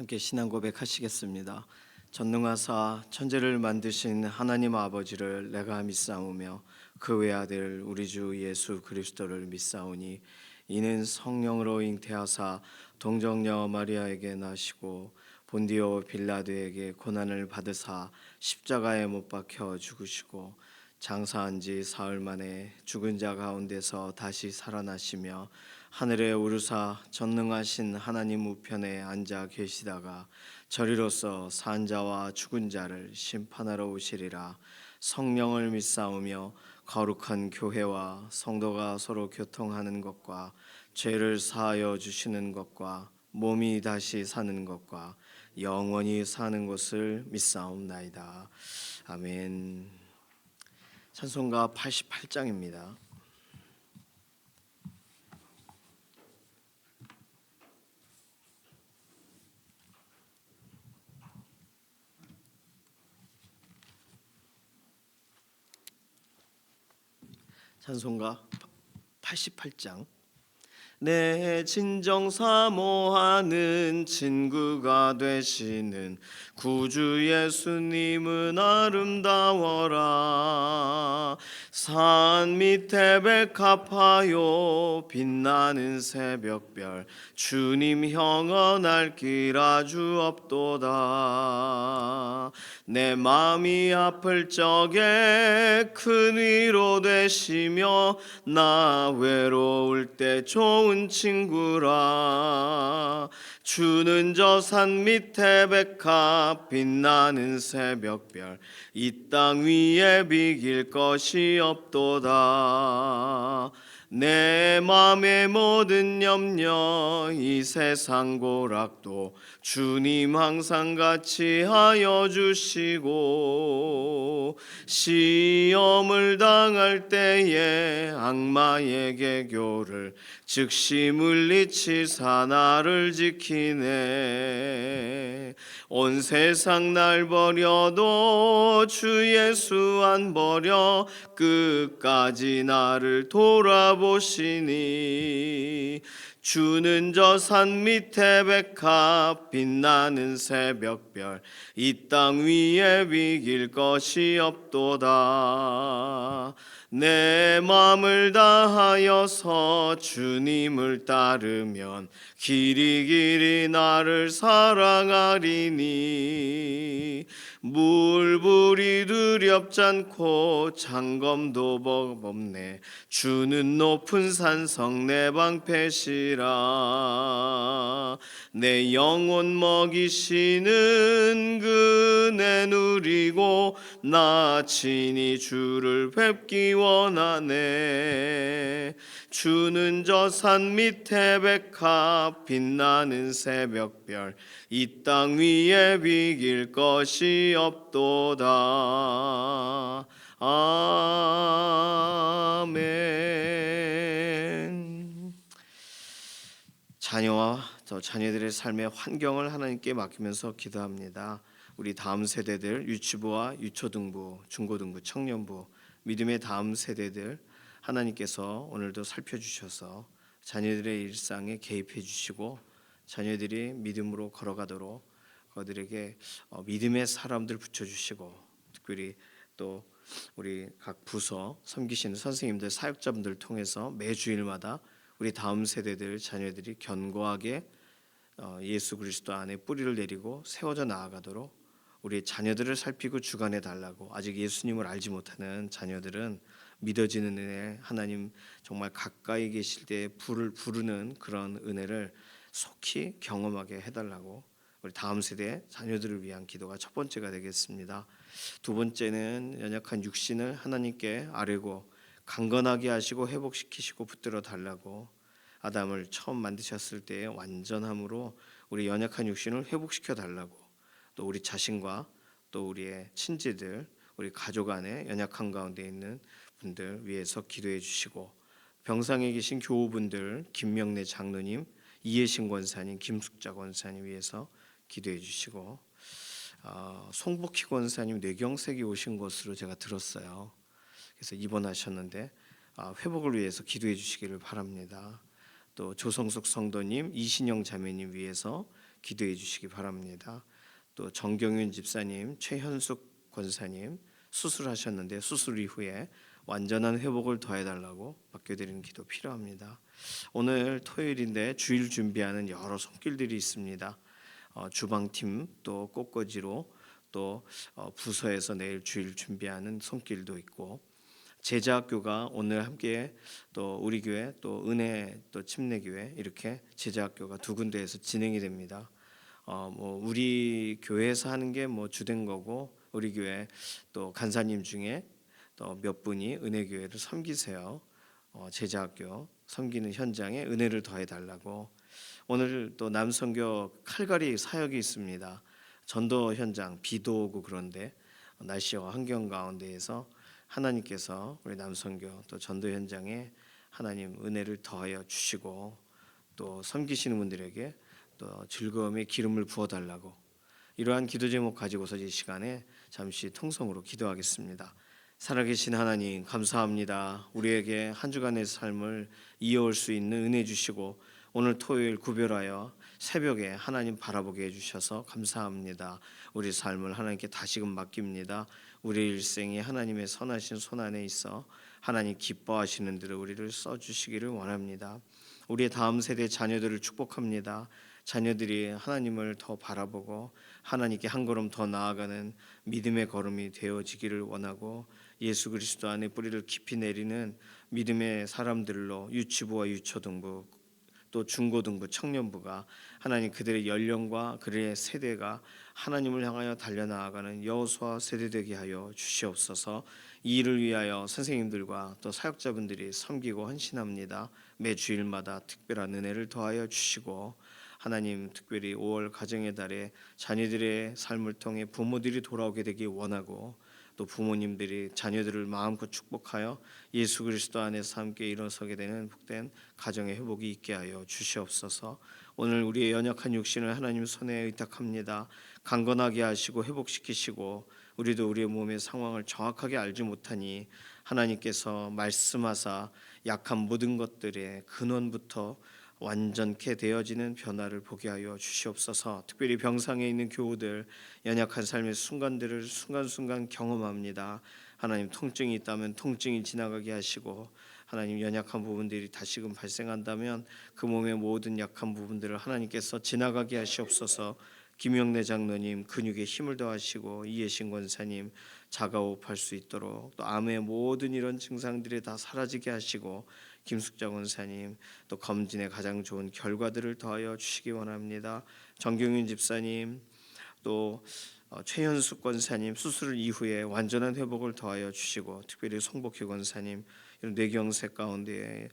함께 신앙 고백하시겠습니다. 전능하사 천지를 만드신 하나님 아버지를 내가 믿사오며 그 외아들 우리 주 예수 그리스도를 믿사오니 이는 성령으로 잉태하사 동정녀 마리아에게 나시고 본디오 빌라도에게 고난을 받으사 십자가에 못 박혀 죽으시고 장사한 지 사흘 만에 죽은 자 가운데서 다시 살아나시며 하늘에 오르사 전능하신 하나님 우편에 앉아 계시다가 저리로서 산 자와 죽은 자를 심판하러 오시리라. 성령을 믿사오며 거룩한 교회와 성도가 서로 교통하는 것과 죄를 사하여 주시는 것과 몸이 다시 사는 것과 영원히 사는 것을 믿사옵나이다. 아멘. 찬송가 88장입니다. 찬송가 88장. 내 진정 사모하는 친구가 되시는 구주 예수님은 아름다워라. 산 밑에 백합하여 빛나는 새벽별 주님 형언할 길 아주 없도다. 내 마음이 아플 적에 큰 위로 되시며 나 외로울 때 좋은 친구라. 주는 저 산 밑에 백합 빛나는 새벽별 이 땅 위에 비길 것이 없도다. 내 맘의 모든 염려 이 세상 고락도 주님 항상 같이 하여 주시고 시험을 당할 때에 악마의 개교를 즉시 물리치사 나를 지키네. 온 세상 날 버려도 주 예수 안 버려 끝까지 나를 돌아보시니. 주는 저 산 밑에 백합 빛나는 새벽별 이 땅 위에 비길 것이 없도다. 내 마음을 다하여서 주님을 따르면 길이 나를 사랑하리니. 물불이 두렵지 않고 장검도 버겁네. 주는 높은 산성 내 방패시라. 내 영혼 먹이시는 그네 누리고 나 친히 주를 뵙기 원하네. 주는 저 산 밑에 백합 빛나는 새벽별 이 땅 위에 비길 것이 없도다. 아멘. 자녀와 저 자녀들의 삶의 환경을 하나님께 맡기면서 기도합니다. 우리 다음 세대들 유치부와 유초등부, 중고등부, 청년부 믿음의 다음 세대들 하나님께서 오늘도 살펴주셔서 자녀들의 일상에 개입해 주시고 자녀들이 믿음으로 걸어가도록 그들에게 믿음의 사람들 붙여주시고 특별히 또 우리 각 부서 섬기시는 선생님들 사역자분들 통해서 매주일마다 우리 다음 세대들 자녀들이 견고하게 예수 그리스도 안에 뿌리를 내리고 세워져 나아가도록 우리 자녀들을 살피고 주관해 달라고. 아직 예수님을 알지 못하는 자녀들은 믿어지는 은혜, 하나님 정말 가까이 계실 때 불을 부르는 그런 은혜를 속히 경험하게 해달라고 우리 다음 세대 자녀들을 위한 기도가 첫 번째가 되겠습니다. 두 번째는 연약한 육신을 하나님께 아뢰고 강건하게 하시고 회복시키시고 붙들어 달라고. 아담을 처음 만드셨을 때의 완전함으로 우리 연약한 육신을 회복시켜 달라고. 또 우리 자신과 또 우리의 친지들, 우리 가족 안에 연약한 가운데 있는 분들 위해서 기도해 주시고, 병상에 계신 교우분들 김명래 장로님, 이혜신 권사님, 김숙자 권사님 위해서 기도해 주시고, 송복희 권사님 뇌경색이 오신 것으로 제가 들었어요. 그래서 입원하셨는데 회복을 위해서 기도해 주시기를 바랍니다. 또 조성숙 성도님, 이신영 자매님 위해서 기도해 주시기 바랍니다. 또 정경윤 집사님, 최현숙 권사님 수술하셨는데 수술 이후에 완전한 회복을 더해달라고 맡겨드리는 기도 필요합니다. 오늘 토요일인데 주일 준비하는 여러 손길들이 있습니다. 주방팀 또 꽃꽂이로 또 부서에서 내일 주일 준비하는 손길도 있고 제자학교가 오늘 함께 또 우리 교회 또 은혜 또 침례교회 이렇게 제자학교가 두 군데에서 진행이 됩니다. 뭐 우리 교회에서 하는 게 뭐 주된 거고 우리 교회 또 간사님 중에 또 몇 분이 은혜교회를 섬기세요. 제자학교 섬기는 현장에 은혜를 더해 달라고. 오늘 또 남선교 칼갈이 사역이 있습니다. 전도 현장 비도 오고 그런데 날씨와 환경 가운데에서 하나님께서 우리 남선교 또 전도 현장에 하나님 은혜를 더하여 주시고 또 섬기시는 분들에게 또 즐거움의 기름을 부어 달라고 이러한 기도 제목 가지고서 이 시간에 잠시 통성으로 기도하겠습니다. 살아계신 하나님 감사합니다. 우리에게 한 주간의 삶을 이어올 수 있는 은혜 주시고 오늘 토요일 구별하여 새벽에 하나님 바라보게 해주셔서 감사합니다. 우리 삶을 하나님께 다시금 맡깁니다. 우리 일생이 하나님의 선하신 손안에 있어 하나님 기뻐하시는 대로 우리를 써주시기를 원합니다. 우리의 다음 세대 자녀들을 축복합니다. 자녀들이 하나님을 더 바라보고 하나님께 한 걸음 더 나아가는 믿음의 걸음이 되어지기를 원하고 예수 그리스도 안에 뿌리를 깊이 내리는 믿음의 사람들로 유치부와 유초등부 또 중고등부 청년부가 하나님 그들의 연령과 그들의 세대가 하나님을 향하여 달려나아가는 여호수아 세대 되게 하여 주시옵소서. 이 일을 위하여 선생님들과 또 사역자분들이 섬기고 헌신합니다. 매 주일마다 특별한 은혜를 더하여 주시고 하나님 특별히 5월 가정의 달에 자녀들의 삶을 통해 부모들이 돌아오게 되기 원하고 또 부모님들이 자녀들을 마음껏 축복하여 예수 그리스도 안에서 함께 일어서게 되는 복된 가정의 회복이 있게 하여 주시옵소서. 오늘 우리의 연약한 육신을 하나님 손에 의탁합니다. 강건하게 하시고 회복시키시고 우리도 우리의 몸의 상황을 정확하게 알지 못하니 하나님께서 말씀하사 약한 모든 것들의 근원부터 완전케 되어지는 변화를 보게 하여 주시옵소서. 특별히 병상에 있는 교우들 연약한 삶의 순간들을 순간순간 경험합니다. 하나님 통증이 있다면 통증이 지나가게 하시고 하나님 연약한 부분들이 다시금 발생한다면 그 몸의 모든 약한 부분들을 하나님께서 지나가게 하시옵소서. 김영래 장로님 근육에 힘을 더하시고 이예신 권사님 자가호흡할 수 있도록 또 암의 모든 이런 증상들이 다 사라지게 하시고 김숙자 권사님 또 검진의 가장 좋은 결과들을 더하여 주시기 원합니다. 정경윤 집사님 또 최현숙 권사님 수술 이후에 완전한 회복을 더하여 주시고 특별히 송복희 권사님 이런 뇌경색 가운데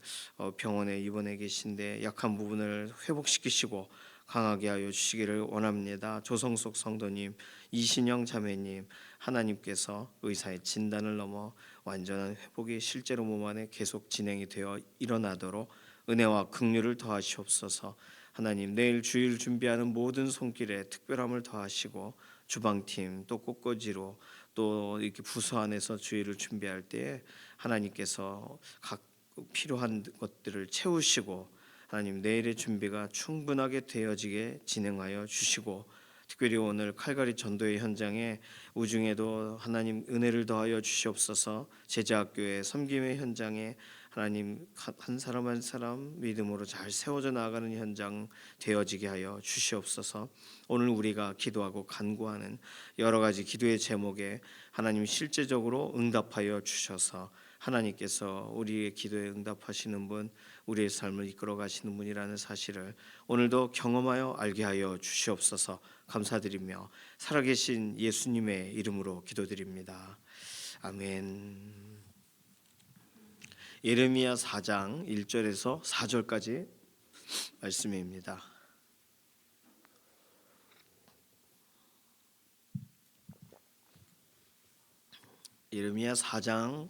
병원에 입원해 계신데 약한 부분을 회복시키시고 강하게 하여 주시기를 원합니다. 조성숙 성도님, 이신영 자매님 하나님께서 의사의 진단을 넘어 완전한 회복이 실제로 몸 안에 계속 진행이 되어 일어나도록 은혜와 긍휼을 더하시옵소서. 하나님 내일 주일 준비하는 모든 손길에 특별함을 더하시고 주방팀 또 꽃꽂이로 또 이렇게 부서 안에서 주일을 준비할 때 하나님께서 각 필요한 것들을 채우시고 하나님 내일의 준비가 충분하게 되어지게 진행하여 주시고 특별히 오늘 칼갈이 전도의 현장에 우중에도 하나님 은혜를 더하여 주시옵소서. 제자학교의 섬김의 현장에 하나님 한 사람 한 사람 믿음으로 잘 세워져 나가는 현장 되어지게 하여 주시옵소서. 오늘 우리가 기도하고 간구하는 여러 가지 기도의 제목에 하나님 실제적으로 응답하여 주셔서 하나님께서 우리의 기도에 응답하시는 분, 우리의 삶을 이끌어 가시는 분이라는 사실을 오늘도 경험하여 알게 하여 주시옵소서. 감사드리며 살아계신 예수님의 이름으로 기도드립니다. 아멘. 예레미야 4장 1절에서 4절까지 말씀입니다. 예레미야 4장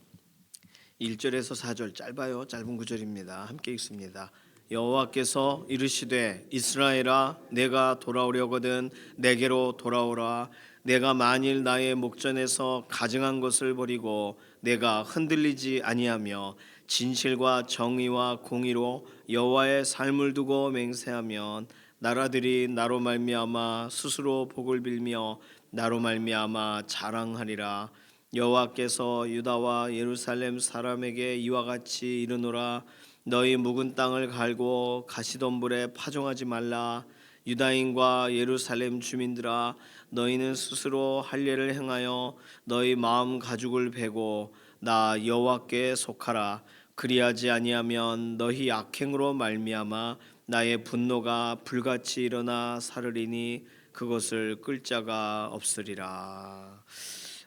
1절에서 4절 짧아요. 짧은 구절입니다. 함께 읽습니다. 여호와께서 이르시되 이스라엘아 내가 돌아오려거든 내게로 돌아오라. 내가 만일 나의 목전에서 가증한 것을 버리고 내가 흔들리지 아니하며 진실과 정의와 공의로 여호와의 삶을 두고 맹세하면 나라들이 나로 말미암아 스스로 복을 빌며 나로 말미암아 자랑하리라. 여호와께서 유다와 예루살렘 사람에게 이와 같이 이르노라. 너희 묵은 땅을 갈고 가시덤불에 파종하지 말라. 유다인과 예루살렘 주민들아, 너희는 스스로 할례를 행하여 너희 마음 가죽을 베고 나 여호와께 속하라. 그리하지 아니하면 너희 악행으로 말미암아 나의 분노가 불같이 일어나 사르리니 그것을 끌 자가 없으리라.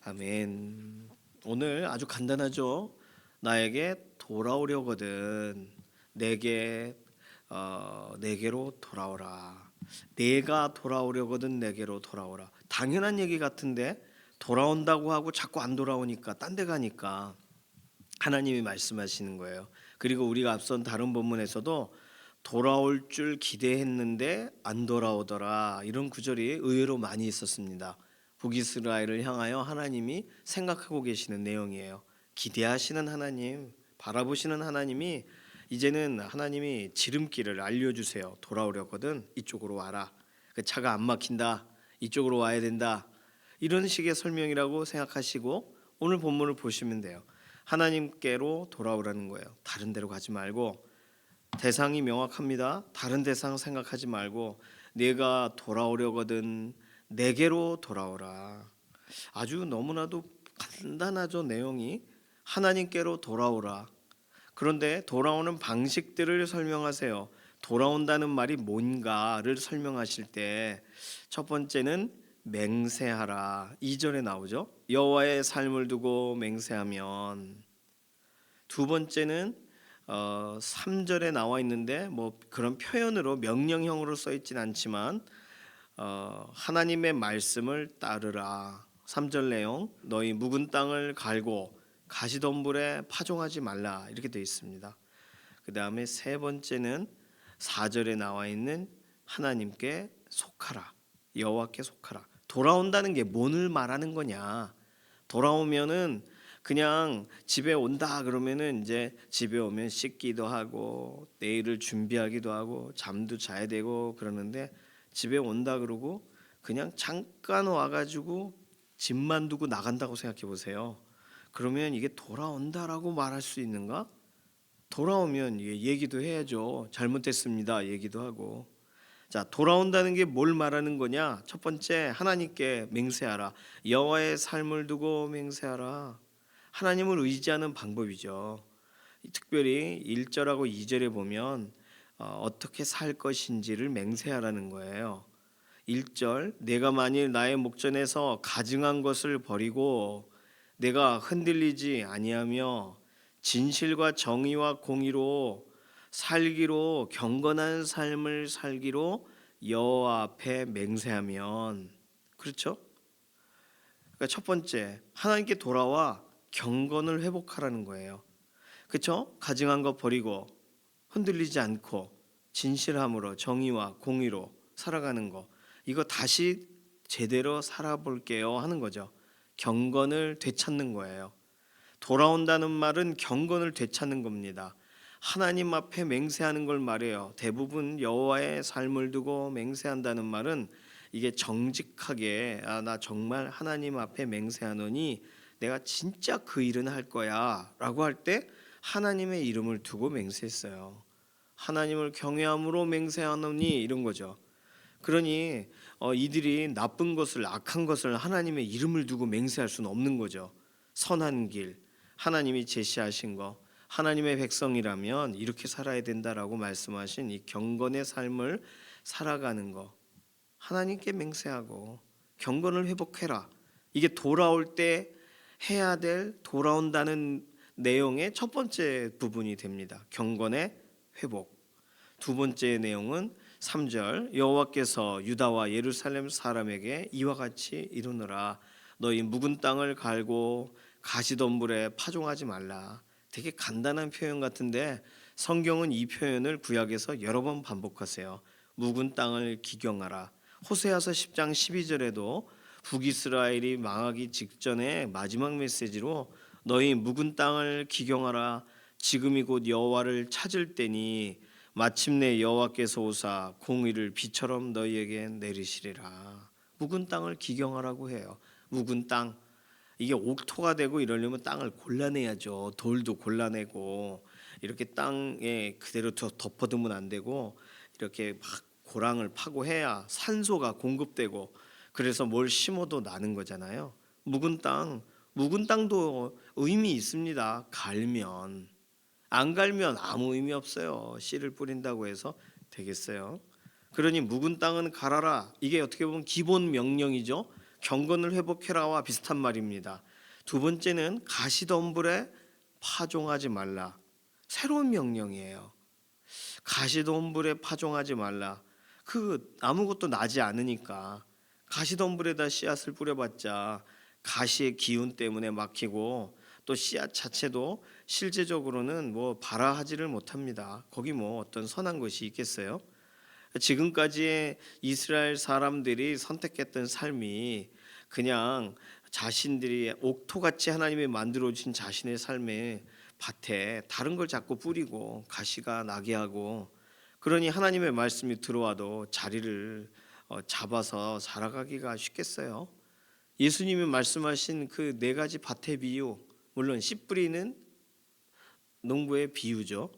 아멘. 오늘 아주 간단하죠. 나에게 돌아오려거든 내게로 돌아오라. 내가 돌아오려거든 내게로 돌아오라. 당연한 얘기 같은데 돌아온다고 하고 자꾸 안 돌아오니까 딴 데 가니까 하나님이 말씀하시는 거예요. 그리고 우리가 앞선 다른 본문에서도 돌아올 줄 기대했는데 안 돌아오더라, 이런 구절이 의외로 많이 있었습니다. 북이스라엘을 향하여 하나님이 생각하고 계시는 내용이에요. 기대하시는 하나님, 바라보시는 하나님이 이제는 하나님이 지름길을 알려주세요. 돌아오려거든 이쪽으로 와라. 그 차가 안 막힌다, 이쪽으로 와야 된다, 이런 식의 설명이라고 생각하시고 오늘 본문을 보시면 돼요. 하나님께로 돌아오라는 거예요. 다른 데로 가지 말고. 대상이 명확합니다. 다른 대상 생각하지 말고 내가 돌아오려거든 내게로 돌아오라. 아주 너무나도 간단하죠. 내용이 하나님께로 돌아오라. 그런데 돌아오는 방식들을 설명하세요. 돌아온다는 말이 뭔가를 설명하실 때 첫 번째는 맹세하라. 2절에 나오죠. 여호와의 삶을 두고 맹세하면. 두 번째는 3절에 나와 있는데 뭐 그런 표현으로 명령형으로 써 있진 않지만 하나님의 말씀을 따르라. 3절 내용, 너희 묵은 땅을 갈고 가시덤불에 파종하지 말라, 이렇게 되어 있습니다. 그 다음에 세 번째는 4절에 나와 있는 하나님께 속하라. 여호와께 속하라. 돌아온다는 게 뭐를 말하는 거냐? 돌아오면은 그냥 집에 온다 그러면은 이제 집에 오면 씻기도 하고 내일을 준비하기도 하고 잠도 자야 되고 그러는데, 집에 온다 그러고 그냥 잠깐 와가지고 집만 두고 나간다고 생각해 보세요. 그러면 이게 돌아온다라고 말할 수 있는가? 돌아오면 얘기도 해야죠. 잘못했습니다 얘기도 하고. 자, 돌아온다는 게 뭘 말하는 거냐? 첫 번째, 하나님께 맹세하라. 여호와의 삶을 두고 맹세하라. 하나님을 의지하는 방법이죠. 특별히 1절하고 2절에 보면 어떻게 살 것인지를 맹세하라는 거예요. 1절, 내가 만일 나의 목전에서 가증한 것을 버리고 내가 흔들리지 아니하며 진실과 정의와 공의로 살기로, 경건한 삶을 살기로 여호와 앞에 맹세하면. 그렇죠? 그러니까 첫 번째, 하나님께 돌아와 경건을 회복하라는 거예요. 그렇죠? 가증한 것 버리고 흔들리지 않고 진실함으로 정의와 공의로 살아가는 거, 이거 다시 제대로 살아볼게요 하는 거죠. 경건을 되찾는 거예요. 돌아온다는 말은 경건을 되찾는 겁니다. 하나님 앞에 맹세하는 걸 말해요. 대부분 여호와의 삶을 두고 맹세한다는 말은 이게 정직하게, 나 정말 하나님 앞에 맹세하노니 내가 진짜 그 일은 할 거야 라고 할 때 하나님의 이름을 두고 맹세했어요. 하나님을 경외함으로 맹세하노니, 이런 거죠. 그러니 이들이 나쁜 것을, 악한 것을 하나님의 이름을 두고 맹세할 수는 없는 거죠. 선한 길, 하나님이 제시하신 거, 하나님의 백성이라면 이렇게 살아야 된다라고 말씀하신 이 경건의 삶을 살아가는 거, 하나님께 맹세하고 경건을 회복해라. 이게 돌아올 때 해야 될, 돌아온다는 내용의 첫 번째 부분이 됩니다. 경건의 회복. 두 번째 내용은 3절, 여호와께서 유다와 예루살렘 사람에게 이와 같이 이르노라. 너희 묵은 땅을 갈고 가시덤불에 파종하지 말라. 되게 간단한 표현 같은데 성경은 이 표현을 구약에서 여러 번 반복하세요. 묵은 땅을 기경하라. 호세아서 10장 12절에도 북이스라엘이 망하기 직전에 마지막 메시지로 너희 묵은 땅을 기경하라. 지금이 곧 여호와를 찾을 때니 마침내 여호와께서 오사 공의를 비처럼 너희에게 내리시리라. 묵은 땅을 기경하라고 해요. 묵은 땅, 이게 옥토가 되고 이러려면 땅을 골라내야죠. 돌도 골라내고 이렇게 땅에 그대로 덮어두면 안 되고 이렇게 막 고랑을 파고 해야 산소가 공급되고 그래서 뭘 심어도 나는 거잖아요. 묵은 땅도 의미 있습니다. 갈면, 안 갈면 아무 의미 없어요. 씨를 뿌린다고 해서 되겠어요? 그러니 묵은 땅은 갈아라. 이게 어떻게 보면 기본 명령이죠. 경건을 회복해라와 비슷한 말입니다. 두 번째는 가시덤불에 파종하지 말라. 새로운 명령이에요. 가시덤불에 파종하지 말라. 그 아무것도 나지 않으니까 가시덤불에다 씨앗을 뿌려봤자 가시의 기운 때문에 막히고 또 씨앗 자체도 실제적으로는 뭐 발아하지를 못합니다. 거기 뭐 어떤 선한 것이 있겠어요? 지금까지의 이스라엘 사람들이 선택했던 삶이 그냥 자신들이 옥토같이 하나님이 만들어 주신 자신의 삶의 밭에 다른 걸 자꾸 뿌리고 가시가 나게 하고, 그러니 하나님의 말씀이 들어와도 자리를 잡아서 살아가기가 쉽겠어요? 예수님이 말씀하신 그 네 가지 밭의 비유, 물론 씨 뿌리는 농부의 비유죠.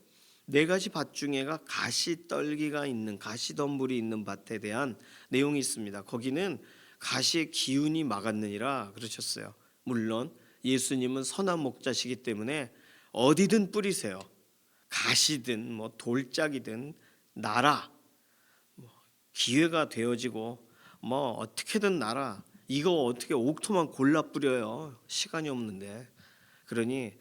네 가지 밭 중에가 가시떨기가 있는, 가시덤불이 있는 밭에 대한 내용이 있습니다. 거기는 가시의 기운이 막았느니라 그러셨어요. 물론 예수님은 선한 목자시기 때문에 어디든 뿌리세요. 가시든 뭐 돌짝이든 나라, 기회가 되어지고 뭐 어떻게든 나라. 이거 어떻게 옥토만 골라 뿌려요? 시간이 없는데. 그러니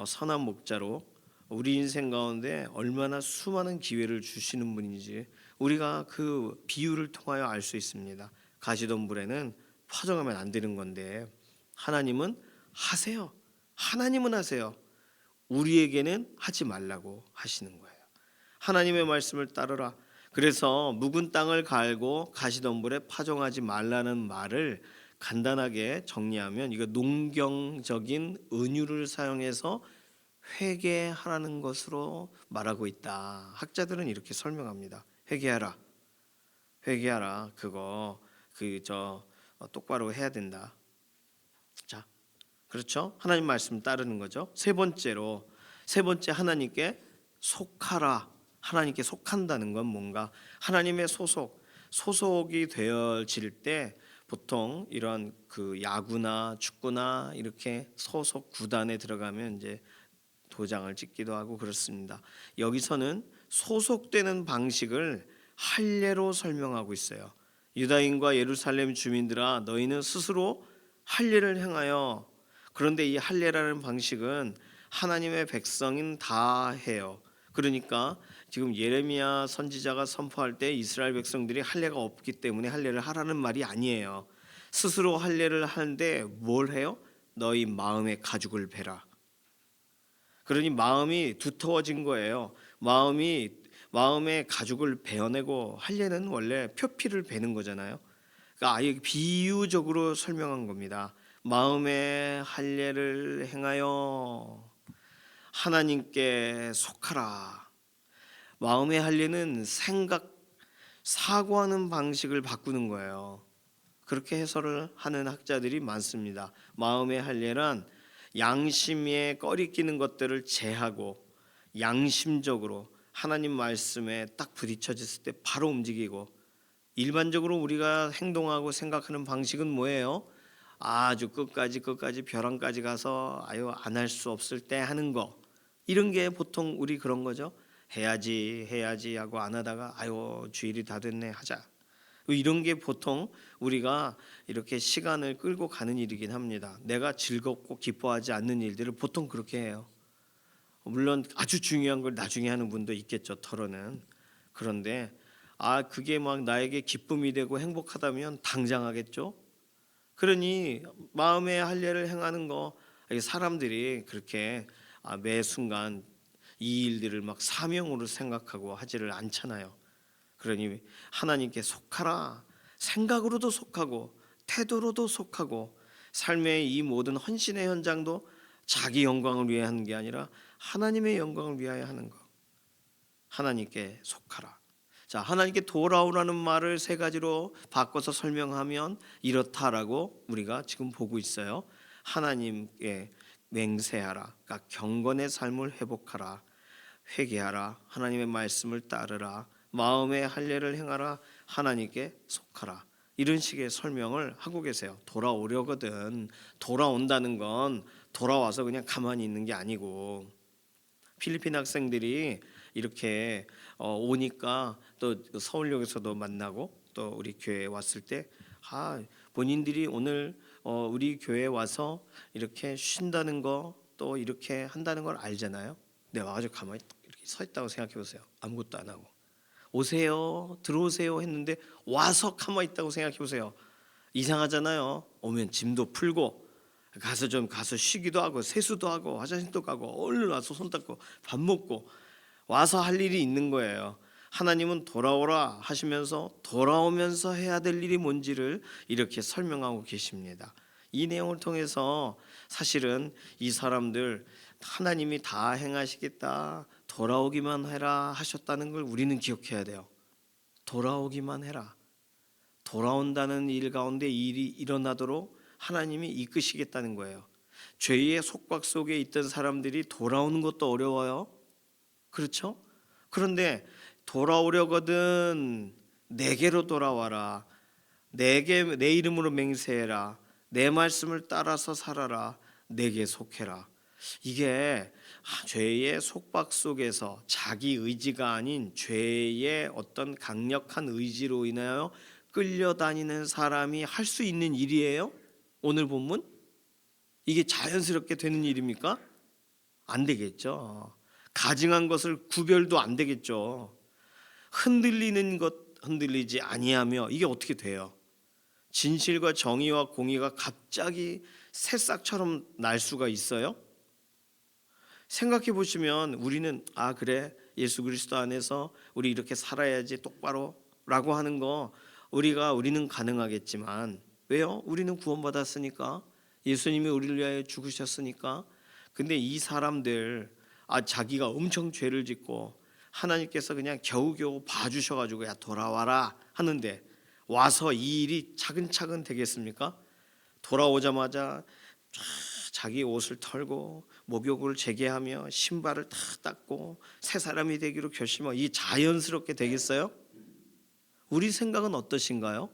선한 목자로 우리 인생 가운데 얼마나 수많은 기회를 주시는 분인지 우리가 그 비유를 통하여 알 수 있습니다. 가시덤불에는 파종하면 안 되는 건데 하나님은 하세요. 하나님은 하세요. 우리에게는 하지 말라고 하시는 거예요. 하나님의 말씀을 따르라. 그래서 묵은 땅을 갈고 가시덤불에 파종하지 말라는 말을 간단하게 정리하면 이거 농경적인 은유를 사용해서 회개하라는 것으로 말하고 있다. 학자들은 이렇게 설명합니다. 회개하라. 회개하라. 그거 똑바로 해야 된다. 자, 그렇죠? 하나님 말씀 따르는 거죠. 세 번째 하나님께 속하라. 하나님께 속한다는 건 뭔가 하나님의 소속이 되어질 때 보통 이런 그 야구나 축구나 이렇게 소속 구단에 들어가면 이제 도장을 찍기도 하고 그렇습니다. 여기서는 소속되는 방식을 할례로 설명하고 있어요. 유다인과 예루살렘 주민들아, 너희는 스스로 할례를 행하여. 그런데 이 할례라는 방식은 하나님의 백성인 다 해요. 그러니까 지금 예레미야 선지자가 선포할 때 이스라엘 백성들이 할례가 없기 때문에 할례를 하라는 말이 아니에요. 스스로 할례를 하는데 뭘 해요? 너희 마음의 가죽을 베라. 그러니 마음이 두터워진 거예요. 마음의 가죽을 베어내고, 할례는 원래 표피를 베는 거잖아요. 그러니까 아예 비유적으로 설명한 겁니다. 마음의 할례를 행하여 하나님께 속하라. 마음의 할례는 사고하는 방식을 바꾸는 거예요. 그렇게 해설을 하는 학자들이 많습니다. 마음의 할례란 양심에 꺼리끼는 것들을 제하고 양심적으로 하나님 말씀에 딱 부딪혀졌을 때 바로 움직이고, 일반적으로 우리가 행동하고 생각하는 방식은 뭐예요? 아주 끝까지 벼랑까지 가서 안 할 수 없을 때 하는 거, 이런 게 보통 우리 그런 거죠. 해야지 하고 안 하다가 주일이 다 됐네 하자. 이런 게 보통 우리가 이렇게 시간을 끌고 가는 일이긴 합니다. 내가 즐겁고 기뻐하지 않는 일들을 보통 그렇게 해요. 물론 아주 중요한 걸 나중에 하는 분도 있겠죠, 털어는. 그런데 그게 막 나에게 기쁨이 되고 행복하다면 당장 하겠죠. 그러니 마음의 할례를 행하는 거, 사람들이 그렇게 매 순간 이 일들을 막 사명으로 생각하고 하지를 않잖아요. 그러니 하나님께 속하라. 생각으로도 속하고 태도로도 속하고, 삶의 이 모든 헌신의 현장도 자기 영광을 위해 하는 게 아니라 하나님의 영광을 위하여 하는 거. 하나님께 속하라. 자, 하나님께 돌아오라는 말을 세 가지로 바꿔서 설명하면 이렇다라고 우리가 지금 보고 있어요. 하나님께 맹세하라. 그러니까 경건의 삶을 회복하라. 회개하라. 하나님의 말씀을 따르라. 마음의 할례를 행하라. 하나님께 속하라. 이런 식의 설명을 하고 계세요. 돌아오려거든. 돌아온다는 건 돌아와서 그냥 가만히 있는 게 아니고, 필리핀 학생들이 이렇게 오니까 또 서울역에서도 만나고 또 우리 교회에 왔을 때 본인들이 오늘 우리 교회에 와서 이렇게 쉰다는 거 또 이렇게 한다는 걸 알잖아요. 근데 와가지고 가만히 이렇게 서 있다고 생각해 보세요. 아무것도 안 하고 오세요 들어오세요 했는데 와서 가만히 있다고 생각해 보세요. 이상하잖아요. 오면 짐도 풀고 가서 쉬기도 하고 세수도 하고 화장실도 가고 얼른 와서 손 닦고 밥 먹고 와서 할 일이 있는 거예요. 하나님은 돌아오라 하시면서 돌아오면서 해야 될 일이 뭔지를 이렇게 설명하고 계십니다. 이 내용을 통해서 사실은 이 사람들 하나님이 다 행하시겠다, 돌아오기만 해라 하셨다는 걸 우리는 기억해야 돼요. 돌아오기만 해라. 돌아온다는 일 가운데 일이 일어나도록 하나님이 이끄시겠다는 거예요. 죄의 속박 속에 있던 사람들이 돌아오는 것도 어려워요. 그렇죠? 그런데 돌아오려거든 내게로 돌아와라. 내 이름으로 맹세해라. 내 말씀을 따라서 살아라. 내게 속해라. 이게 죄의 속박 속에서 자기 의지가 아닌 죄의 어떤 강력한 의지로 인하여 끌려다니는 사람이 할 수 있는 일이에요? 오늘 본문? 이게 자연스럽게 되는 일입니까? 안 되겠죠. 가증한 것을 구별도 안 되겠죠. 흔들리는 것 흔들리지 아니하며 이게 어떻게 돼요? 진실과 정의와 공의가 갑자기 새싹처럼 날 수가 있어요? 생각해 보시면 우리는 그래 예수 그리스도 안에서 우리 이렇게 살아야지 똑바로 라고 하는 거 우리는 가능하겠지만 왜요? 우리는 구원받았으니까 예수님이 우리를 위하여 죽으셨으니까. 근데 이 사람들 자기가 엄청 죄를 짓고 하나님께서 그냥 겨우겨우 봐주셔가지고 야 돌아와라 하는데 와서 이 일이 차근차근 되겠습니까? 돌아오자마자 자기 옷을 털고 목욕을 재개하며 신발을 다 닦고 새 사람이 되기로 결심하고 이 자연스럽게 되겠어요? 우리 생각은 어떠신가요?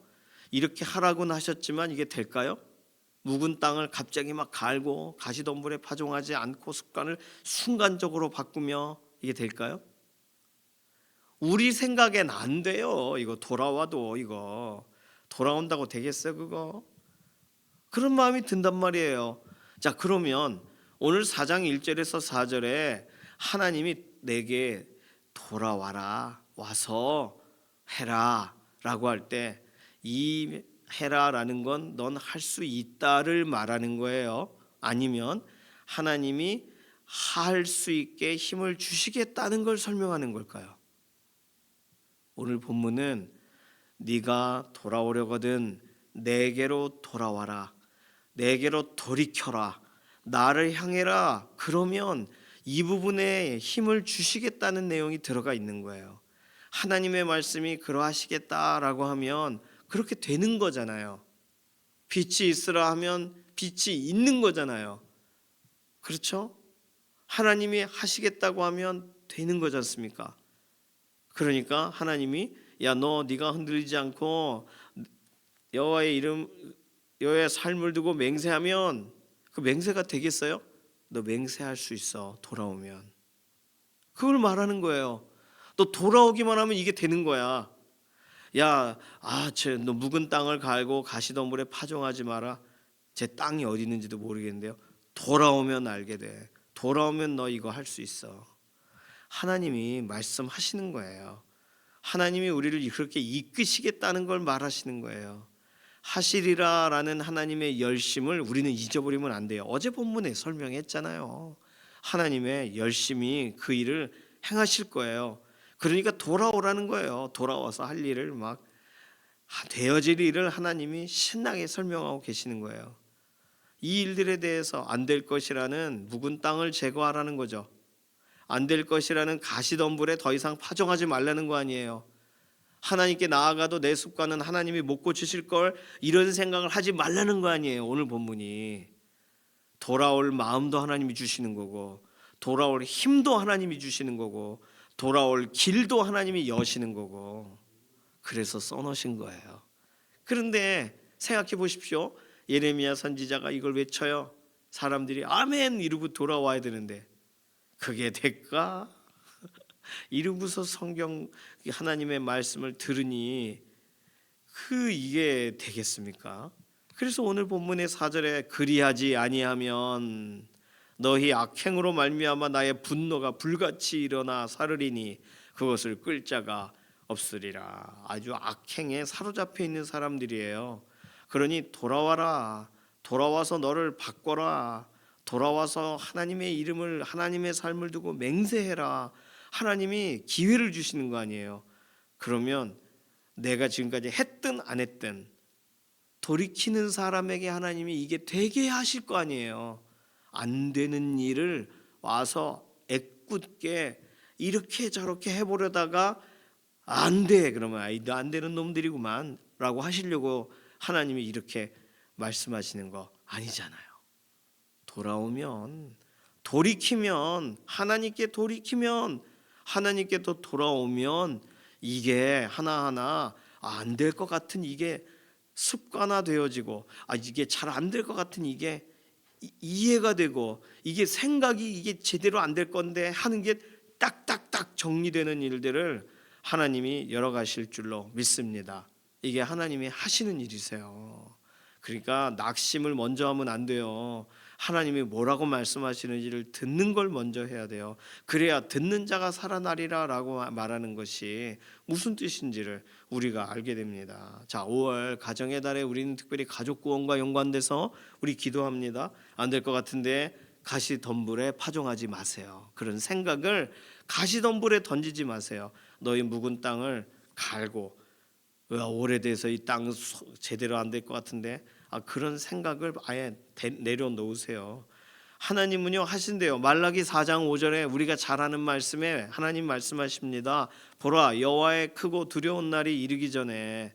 이렇게 하라고는 하셨지만 이게 될까요? 묵은 땅을 갑자기 막 갈고 가시덤불에 파종하지 않고 습관을 순간적으로 바꾸며 이게 될까요? 우리 생각엔 안 돼요. 이거 돌아와도 이거 돌아온다고 되겠어요 그거? 그런 마음이 든단 말이에요. 자, 그러면 오늘 4장 1절에서 4절에 하나님이 내게 돌아와라 와서 해라 라고 할 때 이 해라라는 건 넌 할 수 있다를 말하는 거예요? 아니면 하나님이 할 수 있게 힘을 주시겠다는 걸 설명하는 걸까요? 오늘 본문은 네가 돌아오려거든 내게로 돌아와라. 내게로 돌이켜라. 나를 향해라. 그러면 이 부분에 힘을 주시겠다는 내용이 들어가 있는 거예요. 하나님의 말씀이 그러하시겠다라고 하면 그렇게 되는 거잖아요. 빛이 있으라 하면 빛이 있는 거잖아요. 그렇죠? 하나님이 하시겠다고 하면 되는 거지 않습니까? 그러니까 하나님이 네가 흔들리지 않고 여호와의 이름 여호와의 삶을 두고 맹세하면 그 맹세가 되겠어요? 너 맹세할 수 있어. 돌아오면. 그걸 말하는 거예요. 너 돌아오기만 하면 이게 되는 거야. 너 묵은 땅을 갈고 가시덤불에 파종하지 마라. 제 땅이 어디 있는지도 모르겠는데요. 돌아오면 알게 돼. 돌아오면 너 이거 할 수 있어. 하나님이 말씀하시는 거예요. 하나님이 우리를 그렇게 이끄시겠다는 걸 말하시는 거예요. 하시리라라는 하나님의 열심을 우리는 잊어버리면 안 돼요. 어제 본문에 설명했잖아요. 하나님의 열심이 그 일을 행하실 거예요. 그러니까 돌아오라는 거예요. 돌아와서 할 일을 막 되어질 일을 하나님이 신나게 설명하고 계시는 거예요. 이 일들에 대해서 안 될 것이라는 묵은 땅을 제거하라는 거죠. 안 될 것이라는 가시덤불에 더 이상 파종하지 말라는 거 아니에요. 하나님께 나아가도 내 습관은 하나님이 못 고치실 걸, 이런 생각을 하지 말라는 거 아니에요. 오늘 본문이 돌아올 마음도 하나님이 주시는 거고, 돌아올 힘도 하나님이 주시는 거고, 돌아올 길도 하나님이 여시는 거고, 그래서 써놓으신 거예요. 그런데 생각해 보십시오. 예레미야 선지자가 이걸 외쳐요. 사람들이 아멘 이러고 돌아와야 되는데 그게 될까? 이러고서 성경 하나님의 말씀을 들으니 이게 되겠습니까? 그래서 오늘 본문의 4절에 그리하지 아니하면 너희 악행으로 말미암아 나의 분노가 불같이 일어나 사르리니 그것을 끌 자가 없으리라. 아주 악행에 사로잡혀 있는 사람들이에요. 그러니 돌아와라. 돌아와서 너를 바꿔라. 돌아와서 하나님의 이름을, 하나님의 삶을 두고 맹세해라. 하나님이 기회를 주시는 거 아니에요. 그러면 내가 지금까지 했든 안 했든 돌이키는 사람에게 하나님이 이게 되게 하실 거 아니에요. 안 되는 일을 와서 애꿎게 이렇게 저렇게 해보려다가 안 돼. 그러면 안 되는 놈들이구만 라고 하시려고 하나님이 이렇게 말씀하시는 거 아니잖아요. 돌아오면, 돌이키면, 하나님께 돌이키면, 하나님께 또 돌아오면 이게 하나하나 안 될 것 같은 이게 습관화되어지고, 이게 잘 안 될 것 같은 이게 이해가 되고, 이게 생각이 이게 제대로 안 될 건데 하는 게 딱딱딱 정리되는 일들을 하나님이 열어가실 줄로 믿습니다. 이게 하나님이 하시는 일이세요. 그러니까 낙심을 먼저 하면 안 돼요. 하나님이 뭐라고 말씀하시는지를 듣는 걸 먼저 해야 돼요. 그래야 듣는 자가 살아나리라 라고 말하는 것이 무슨 뜻인지를 우리가 알게 됩니다. 자, 5월 가정의 달에 우리는 특별히 가족 구원과 연관돼서 우리 기도합니다. 안 될 것 같은데 가시덤불에 파종하지 마세요. 그런 생각을 가시덤불에 던지지 마세요. 너희 묵은 땅을 갈고, 오래돼서 이 땅 제대로 안 될 것 같은데, 그런 생각을 아예 내려놓으세요. 하나님은요 하신대요. 말라기 4장 5절에 우리가 잘 아는 말씀에 하나님 말씀하십니다. 보라, 여호와의 크고 두려운 날이 이르기 전에,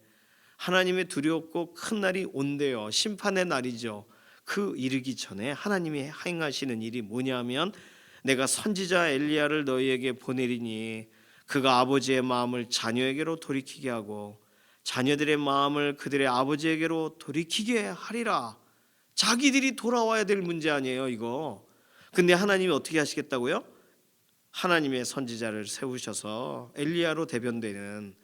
하나님의 두렵고 큰 날이 온대요. 심판의 날이죠. 그 이르기 전에 하나님이 행하시는 일이 뭐냐면, 내가 선지자 엘리야를 너희에게 보내리니 그가 아버지의 마음을 자녀에게로 돌이키게 하고 자녀들의 마음을 그들의 아버지에게로 돌이키게 하리라. 자기들이 돌아와야 될 문제 아니에요 이거. 근데 하나님이 어떻게 하시겠다고요? 하나님의 선지자를 세우셔서 엘리야로 대변되는,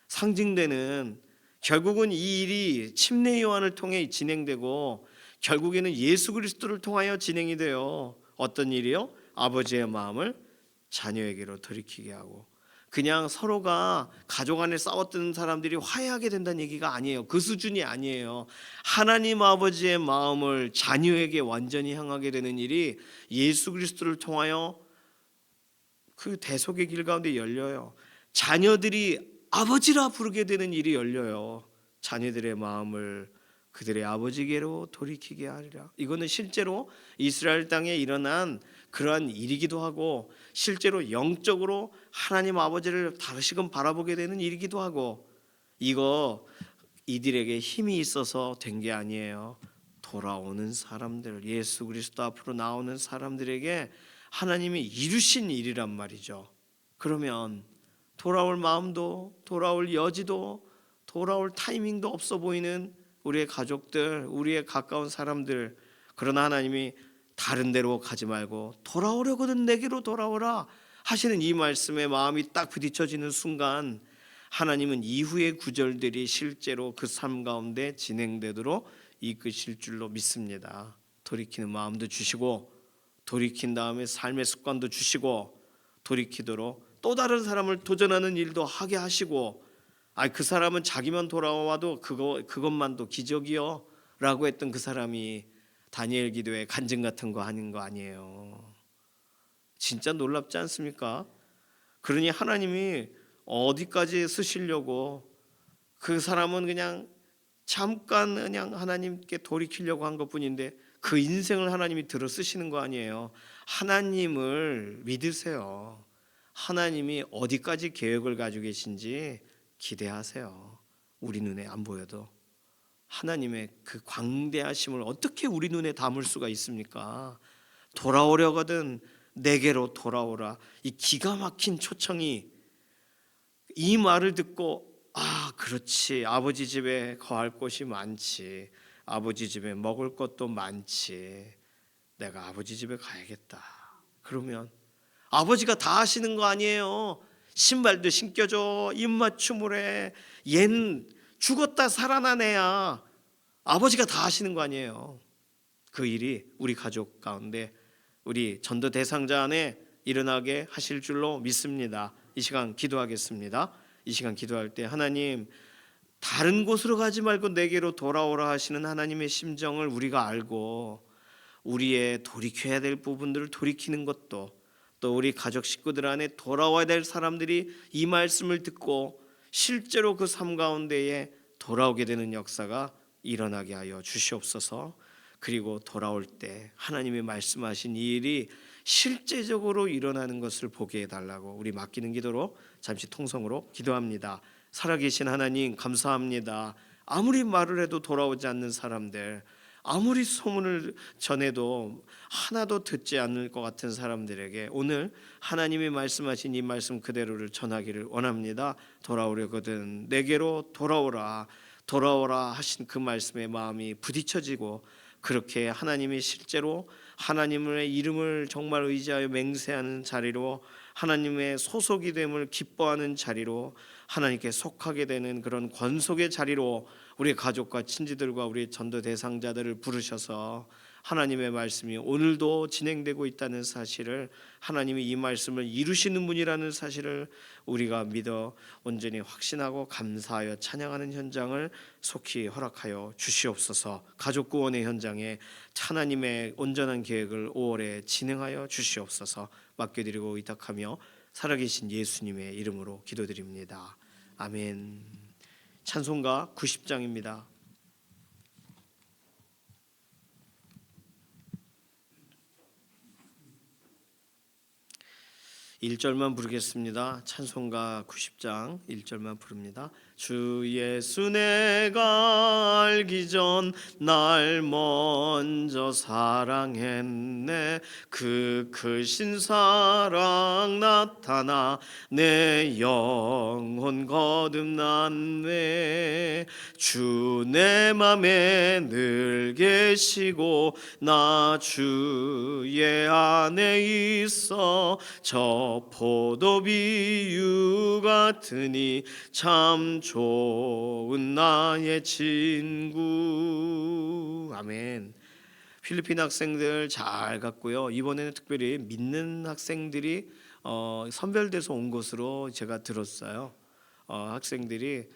상징되는, 결국은 이 일이 침례 요한을 통해 진행되고 결국에는 예수 그리스도를 통하여 진행이 돼요. 어떤 일이요? 아버지의 마음을 자녀에게로 돌이키게 하고, 그냥 서로가 가족 안에 싸웠던 사람들이 화해하게 된다는 얘기가 아니에요. 그 수준이 아니에요. 하나님 아버지의 마음을 자녀에게 완전히 향하게 되는 일이 예수 그리스도를 통하여 그 대속의 길 가운데 열려요. 자녀들이 아버지라 부르게 되는 일이 열려요. 자녀들의 마음을 그들의 아버지께로 돌이키게 하리라. 이거는 실제로 이스라엘 땅에 일어난 그러한 일이기도 하고, 실제로 영적으로 하나님 아버지를 다시금 바라보게 되는 일이기도 하고, 이거 이들에게 힘이 있어서 된 게 아니에요. 돌아오는 사람들, 예수 그리스도 앞으로 나오는 사람들에게 하나님이 이루신 일이란 말이죠. 그러면 돌아올 마음도, 돌아올 여지도, 돌아올 타이밍도 없어 보이는 우리의 가족들, 우리의 가까운 사람들, 그러나 하나님이 다른 데로 가지 말고 돌아오려거든 내게로 돌아오라 하시는 이 말씀에 마음이 딱 부딪혀지는 순간, 하나님은 이후의 구절들이 실제로 그 삶 가운데 진행되도록 이끄실 줄로 믿습니다. 돌이키는 마음도 주시고, 돌이킨 다음에 삶의 습관도 주시고, 돌이키도록 또 다른 사람을 도전하는 일도 하게 하시고, 그 사람은 자기만 돌아와도 그것만도 기적이요 라고 했던 그 사람이 다니엘 기도에 간증 같은 거 하는 거 아니에요. 진짜 놀랍지 않습니까? 그러니 하나님이 어디까지 쓰시려고, 그 사람은 그냥 잠깐 그냥 하나님께 돌이키려고 한 것뿐인데 그 인생을 하나님이 들어 쓰시는 거 아니에요. 하나님을 믿으세요. 하나님이 어디까지 계획을 가지고 계신지 기대하세요. 우리 눈에 안 보여도 하나님의 그 광대하심을 어떻게 우리 눈에 담을 수가 있습니까? 돌아오려거든 내게로 돌아오라. 이 기가 막힌 초청이, 이 말을 듣고 그렇지, 아버지 집에 거할 곳이 많지, 아버지 집에 먹을 것도 많지, 내가 아버지 집에 가야겠다. 그러면 아버지가 다 하시는 거 아니에요. 신발도 신겨줘, 입맞춤을 해, 얜 죽었다 살아난 애야. 아버지가 다 하시는 거 아니에요. 그 일이 우리 가족 가운데, 우리 전도 대상자 안에 일어나게 하실 줄로 믿습니다. 이 시간 기도하겠습니다. 이 시간 기도할 때 하나님, 다른 곳으로 가지 말고 내게로 돌아오라 하시는 하나님의 심정을 우리가 알고 우리의 돌이켜야 될 부분들을 돌이키는 것도, 또 우리 가족 식구들 안에 돌아와야 될 사람들이 이 말씀을 듣고 실제로 그 삶 가운데에 돌아오게 되는 역사가 일어나게 하여 주시옵소서. 그리고 돌아올 때 하나님이 말씀하신 이 일이 실제적으로 일어나는 것을 보게 해달라고 우리 맡기는 기도로 잠시 통성으로 기도합니다. 살아계신 하나님 감사합니다. 아무리 말을 해도 돌아오지 않는 사람들, 아무리 소문을 전해도 하나도 듣지 않을 것 같은 사람들에게 오늘 하나님이 말씀하신 이 말씀 그대로를 전하기를 원합니다. 돌아오려거든 내게로 돌아오라, 돌아오라 하신 그 말씀에 마음이 부딪혀지고, 그렇게 하나님이 실제로 하나님의 이름을 정말 의지하여 맹세하는 자리로, 하나님의 소속이 됨을 기뻐하는 자리로, 하나님께 속하게 되는 그런 권속의 자리로 우리 가족과 친지들과 우리 전도 대상자들을 부르셔서 하나님의 말씀이 오늘도 진행되고 있다는 사실을, 하나님이 이 말씀을 이루시는 분이라는 사실을 우리가 믿어 온전히 확신하고 감사하여 찬양하는 현장을 속히 허락하여 주시옵소서. 가족 구원의 현장에 하나님의 온전한 계획을 5월에 진행하여 주시옵소서. 맡겨드리고 의탁하며 살아계신 예수님의 이름으로 기도드립니다. 아멘. 찬송가 90장입니다. 1절만 부르겠습니다. 찬송가 90장 1절만 부릅니다. 주 예수 내가 알기 전 날 먼저 사랑했네. 그 크신 사랑 나타나 내 영혼 거듭났네. 주 내 맘에 늘 계시고 나 주의 안에 있어 저 포도 비유 같으니 참 좋은 나의 친구. 아멘. 필리핀 학생들 잘 갔고요. 이번에는 특별히 믿는 학생들이 선별돼서 온 것으로 제가 들었어요. 학생들이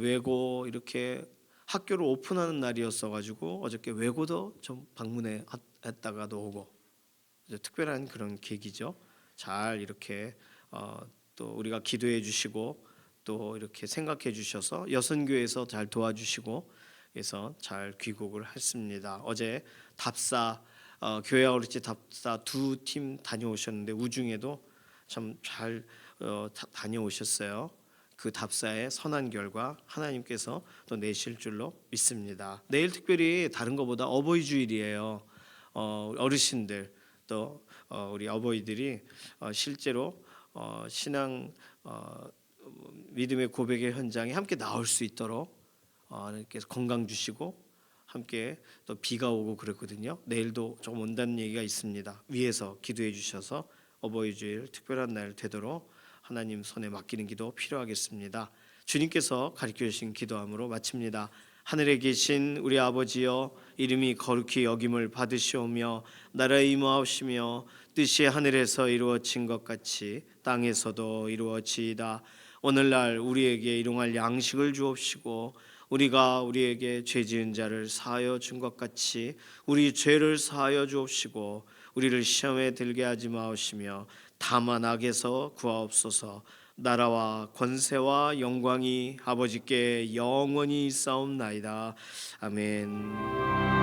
외고 이렇게 학교를 오픈하는 날이었어가지고 어저께 외고도 좀 방문해 했다가도 오고, 특별한 그런 계기죠. 잘 이렇게 또 우리가 기도해 주시고 또 이렇게 생각해 주셔서 여선교회에서 잘 도와주시고 그래서 잘 귀국을 했습니다. 어제 답사 교회 어르신 답사 2팀 다녀오셨는데 우중에도 참 잘 다녀오셨어요. 그 답사의 선한 결과 하나님께서 또 내실 줄로 믿습니다. 내일 특별히 다른 것보다 어버이 주일이에요. 어르신들 또 우리 어버이들이 실제로 신앙 믿음의 고백의 현장에 함께 나올 수 있도록 하나님께서 건강 주시고 함께 또 비가 오고 그랬거든요. 내일도 좀 온다는 얘기가 있습니다. 위에서 기도해 주셔서 어버이 주일 특별한 날 되도록 하나님 손에 맡기는 기도 필요하겠습니다. 주님께서 가르쳐 주신 기도함으로 마칩니다. 하늘에 계신 우리 아버지여, 이름이 거룩히 여김을 받으시오며 나라에 임하옵시며 뜻이 하늘에서 이루어진 것 같이 땅에서도 이루어지이다. 오늘날 우리에게 일용할 양식을 주옵시고 우리가 우리에게 죄 지은 자를 사하여 준 것 같이 우리 죄를 사하여 주옵시고 우리를 시험에 들게 하지 마옵시며 다만 악에서 구하옵소서. 나라와 권세와 영광이 아버지께 영원히 있사옵나이다. 아멘.